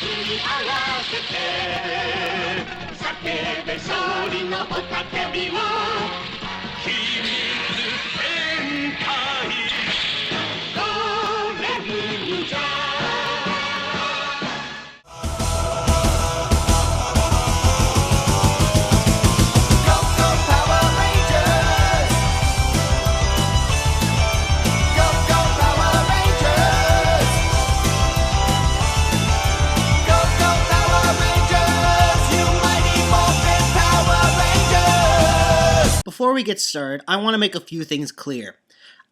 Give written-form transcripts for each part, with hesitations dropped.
に合わせて叫べ勝利の雄たけびを秘密戦隊ゴーレム忍者Before we get started, I want to make a few things clear.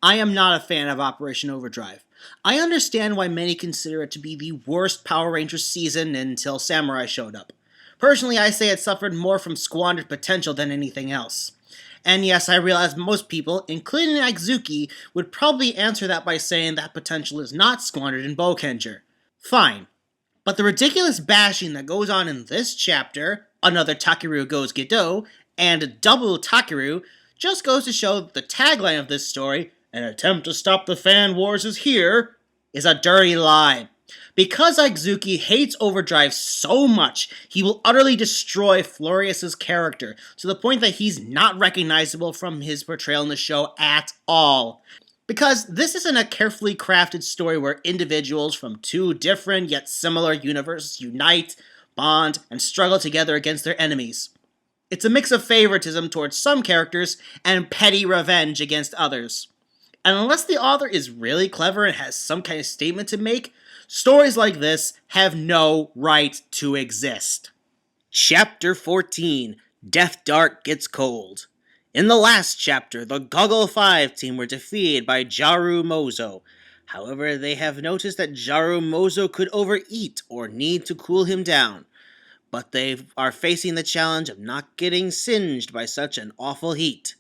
I am not a fan of Operation Overdrive. I understand why many consider it to be the worst Power Rangers season until Samurai showed up. Personally, I say it suffered more from squandered potential than anything else. And yes, I realize most people, including Akizuki, would probably answer that by saying that potential is not squandered in Bokenger. Fine. But the ridiculous bashing that goes on in this chapter, another Takeru goes Gedo, and double Takeru, just goes to show that the tagline of this story, "An attempt to stop the fan wars is here," is a dirty lie. Because Akizuki hates Overdrive so much, he will utterly destroy Flurious' character, to the point that he's not recognizable from his portrayal in the show at all. Because this isn't a carefully crafted story where individuals from two different yet similar universes unite, bond, and struggle together against their enemies. It's a mix of favoritism towards some characters and petty revenge against others. And unless the author is really clever and has some kind of statement to make, stories like this have no right to exist. Chapter 14, Death Dark Gets Cold. In the last chapter, the Goggle V team were defeated by Jaru Mozo. However, they have noticed that Jaru Mozo could overeat or need to cool him down. But they are facing the challenge of not getting singed by such an awful heat.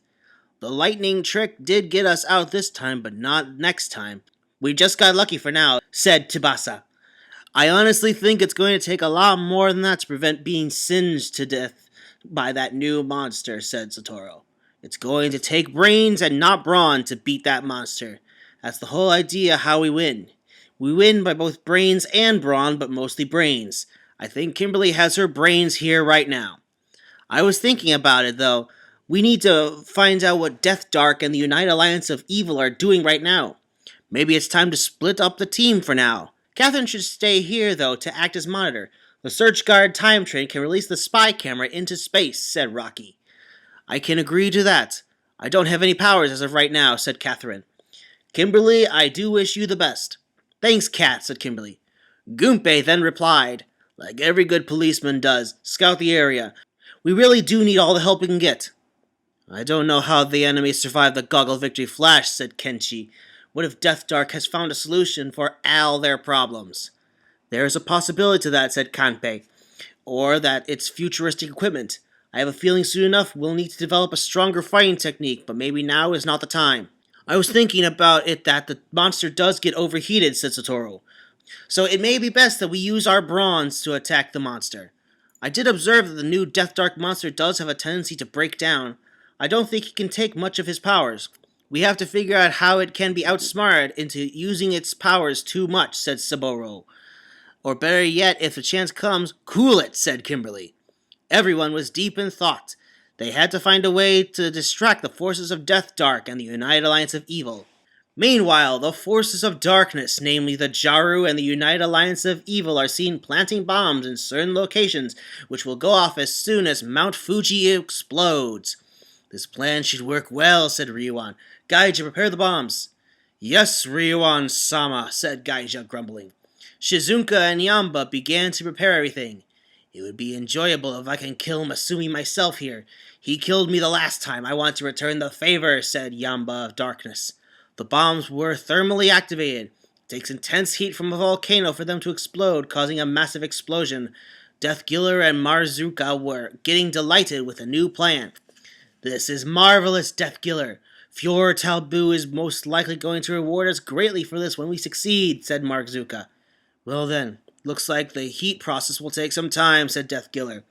The lightning trick did get us out this time, but not next time. We just got lucky for now, said Tsubasa. I honestly think it's going to take a lot more than that to prevent being singed to death by that new monster, said Satoru. It's going to take brains and not brawn to beat that monster. That's the whole idea how we win. We win by both brains and brawn, but mostly brains. I think Kimberly has her brains here right now. I was thinking about it, though. We need to find out what Death Dark and the United Alliance of Evil are doing right now. Maybe it's time to split up the team for now. Catherine should stay here, though, to act as monitor. The Search Guard time train can release the spy camera into space, said Rocky. I can agree to that. I don't have any powers as of right now, said Catherine. Kimberly, I do wish you the best. Thanks, Kat, said Kimberly. Gunpei then replied, like every good policeman does, scout the area. We really do need all the help we can get. I don't know how the enemy survived the Goggle Victory Flash, said Kenshi. What if Death Dark has found a solution for all their problems? There is a possibility to that, said Kanpei. Or that it's futuristic equipment. I have a feeling soon enough we'll need to develop a stronger fighting technique, but maybe now is not the time. I was thinking about it that the monster does get overheated, said Satoru. So it may be best that we use our bronze to attack the monster. I did observe that the new Death Dark monster does have a tendency to break down. I don't think he can take much of his powers. We have to figure out how it can be outsmarted into using its powers too much, said Saburo. Or better yet, if the chance comes, cool it, said Kimberly. Everyone was deep in thought. They had to find a way to distract the forces of Death Dark and the United Alliance of Evil. Meanwhile, the forces of darkness, namely the Jaru and the United Alliance of Evil, are seen planting bombs in certain locations, which will go off as soon as Mount Fuji explodes. This plan should work well, said Ryuan. Gaija, prepare the bombs. Yes, Ryuan-sama, said Gaija, grumbling. Shizuka and Yamba began to prepare everything. It would be enjoyable if I can kill Masumi myself here. He killed me the last time. I want to return the favor, said Yamba of Darkness. The bombs were thermally activated. It takes intense heat from a volcano for them to explode, causing a massive explosion. Deathkiller and Marzuka were getting delighted with a new plan. This is marvelous, Deathkiller. Fjord Talbu is most likely going to reward us greatly for this when we succeed, said Marzuka. Well then, looks like the heat process will take some time, said Deathkiller.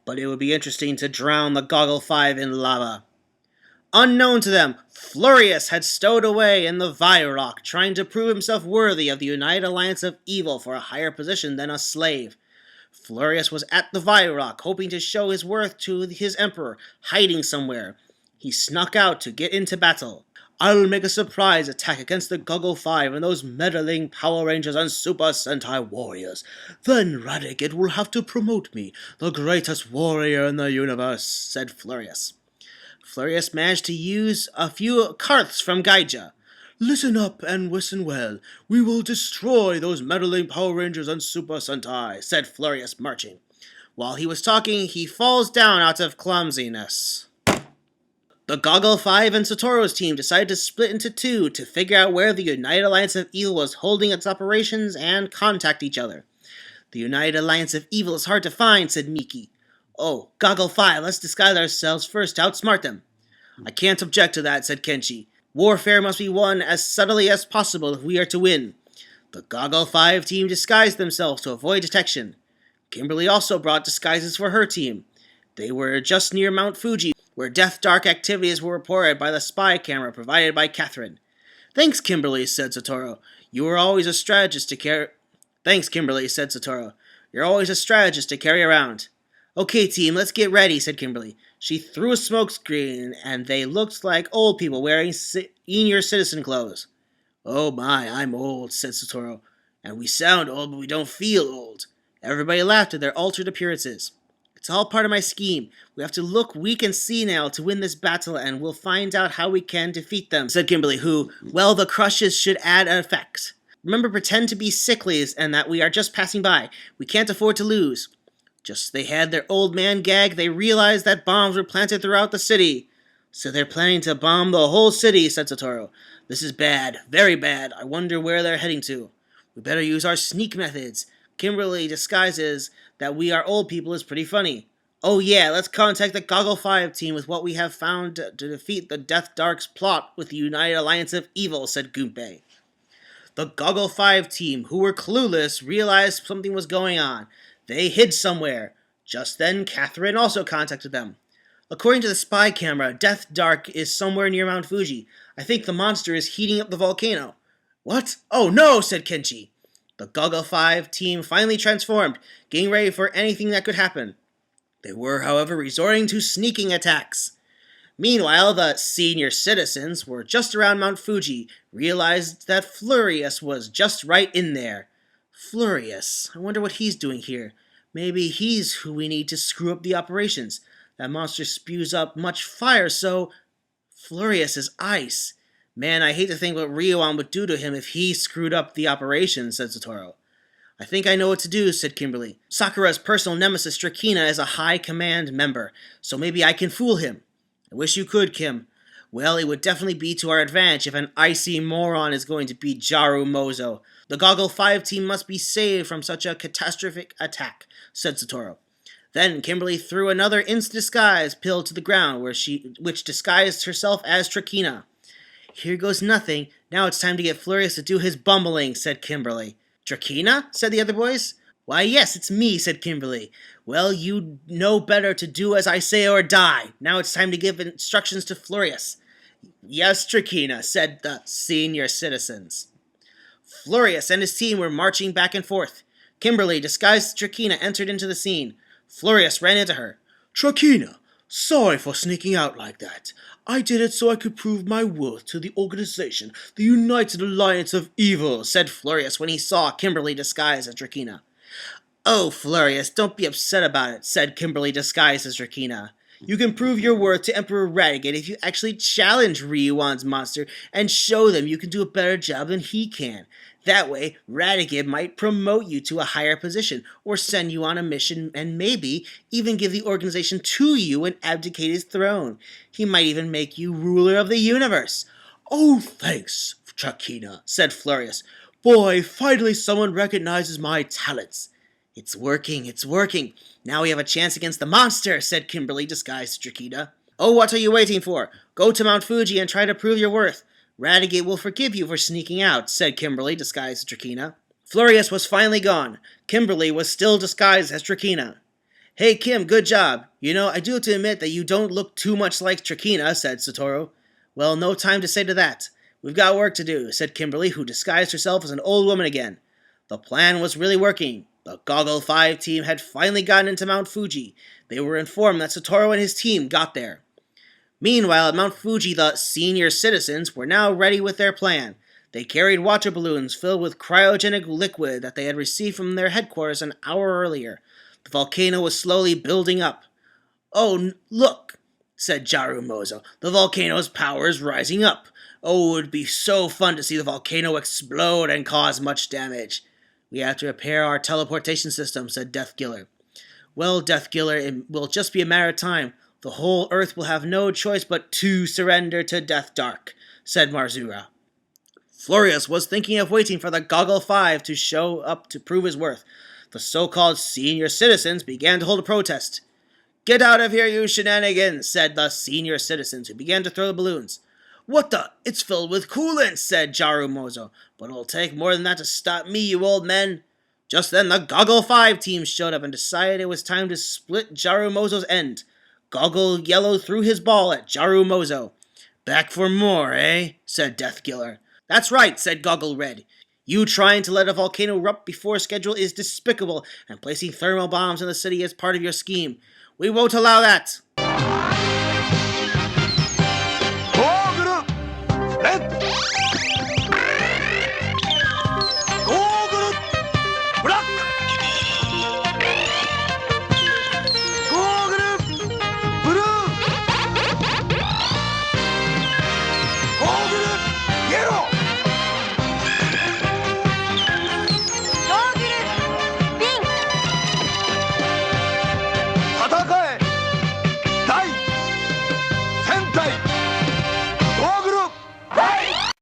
But it would be interesting to drown the Goggle V in lava. Unknown to them, Flurious had stowed away in the Virock, trying to prove himself worthy of the United Alliance of Evil for a higher position than a slave. Flurious was at the Rock, hoping to show his worth to his emperor, hiding somewhere. He snuck out to get into battle. I'll make a surprise attack against the Goggle V and those meddling Power Rangers and Super Sentai warriors. Then Radicate will have to promote me, the greatest warrior in the universe, said Flurious. Flurious managed to use a few carts from Gaija. Listen up and listen well. We will destroy those meddling Power Rangers and Super Sentai, said Flurious, marching. While he was talking, he falls down out of clumsiness. The Goggle V and Satoru's team decided to split into two to figure out where the United Alliance of Evil was holding its operations and contact each other. The United Alliance of Evil is hard to find, said Miki. Oh, Goggle V, let's disguise ourselves first to outsmart them. I can't object to that, said Kenshi. Warfare must be won as subtly as possible if we are to win. The Goggle V team disguised themselves to avoid detection. Kimberly also brought disguises for her team. They were just near Mount Fuji, where dark activities were reported by the spy camera provided by Catherine. Thanks, Kimberly, said Satoru. You're always a strategist to carry around. Okay, team, let's get ready, said Kimberly. She threw a smoke screen, and they looked like old people wearing senior citizen clothes. Oh my, I'm old, said Satoru. And we sound old, but we don't feel old. Everybody laughed at their altered appearances. It's all part of my scheme. We have to look weak and senile to win this battle, and we'll find out how we can defeat them, said Kimberly, who, well, the crushes should add an effect. Remember, pretend to be sickly and that we are just passing by. We can't afford to lose. Just as they had their old man gag, they realized that bombs were planted throughout the city. So they're planning to bomb the whole city, said Satoru. This is bad, very bad. I wonder where they're heading to. We better use our sneak methods. Kimberly disguises that we are old people is pretty funny. Oh yeah, let's contact the Goggle V team with what we have found to defeat the Death Dark's plot with the United Alliance of Evil, said Gunpei. The Goggle V team, who were clueless, realized something was going on. They hid somewhere. Just then, Catherine also contacted them. According to the spy camera, Death Dark is somewhere near Mount Fuji. I think the monster is heating up the volcano. What? Oh no, said Kenshi. The Goggle V team finally transformed, getting ready for anything that could happen. They were, however, resorting to sneaking attacks. Meanwhile, the senior citizens were just around Mount Fuji, realized that Flurious was just right in there. Flurious, I wonder what he's doing here. Maybe he's who we need to screw up the operations. That monster spews up much fire, so... Flurious is ice. Man, I hate to think what Ryuan would do to him if he screwed up the operation, said Satoru. I think I know what to do, said Kimberly. Sakura's personal nemesis, Trakina, is a high command member, so maybe I can fool him. I wish you could, Kim. Well, it would definitely be to our advantage if an icy moron is going to beat Jaru Mozo. The Goggle V team must be saved from such a catastrophic attack, said Satoru. Then Kimberly threw another instant-disguise pill to the ground, which disguised herself as Trakina. Here goes nothing. Now it's time to get Flurious to do his bumbling, said Kimberly. Trakina? Said the other boys. Why, yes, it's me, said Kimberly. Well, you know better to do as I say or die. Now it's time to give instructions to Flurious. Yes, Trakina, said the senior citizens. Flurious and his team were marching back and forth. Kimberly, disguised as Trakina, entered into the scene. Flurious ran into her. Trakina, sorry for sneaking out like that. I did it so I could prove my worth to the organization, the United Alliance of Evil, said Flurious when he saw Kimberly disguised as Trakina. Oh, Flurious, don't be upset about it, said Kimberly disguised as Trakina. You can prove your worth to Emperor Radicate if you actually challenge Ryuan's monster and show them you can do a better job than he can. That way, Radicate might promote you to a higher position, or send you on a mission, and maybe even give the organization to you and abdicate his throne. He might even make you ruler of the universe. Oh, thanks, Trakina, said Flurious. Boy, finally someone recognizes my talents. It's working, it's working. Now we have a chance against the monster, said Kimberly, disguised as Trakina. Oh, what are you waiting for? Go to Mount Fuji and try to prove your worth. Radicate will forgive you for sneaking out, said Kimberly, disguised as Trakina. Flurious was finally gone. Kimberly was still disguised as Trakina. Hey, Kim, good job. You know, I do have to admit that you don't look too much like Trakina, said Satoru. Well, no time to say to that. We've got work to do, said Kimberly, who disguised herself as an old woman again. The plan was really working. The Goggle V team had finally gotten into Mount Fuji. They were informed that Satoru and his team got there. Meanwhile, at Mount Fuji, the senior citizens were now ready with their plan. They carried water balloons filled with cryogenic liquid that they had received from their headquarters an hour earlier. The volcano was slowly building up. "Oh, look," said Jarumozo. "The volcano's power is rising up. Oh, it would be so fun to see the volcano explode and cause much damage." "We have to repair our teleportation system," said Deathkiller. "Well, Deathkiller, it will just be a matter of time. The whole Earth will have no choice but to surrender to Death Dark," said Marzura. Flurious was thinking of waiting for the Goggle V to show up to prove his worth. The so-called senior citizens began to hold a protest. "Get out of here, you shenanigans," said the senior citizens, who began to throw the balloons. "What the? It's filled with coolant," said Jarumozo. "But it'll take more than that to stop me, you old men." Just then the Goggle V team showed up and decided it was time to split Jarumozo's end. Goggle Yellow threw his ball at Jarumozo. "Back for more, eh?" said Deathkiller. "That's right," said Goggle Red. "You trying to let a volcano erupt before schedule is despicable, and placing thermal bombs in the city is part of your scheme. We won't allow that."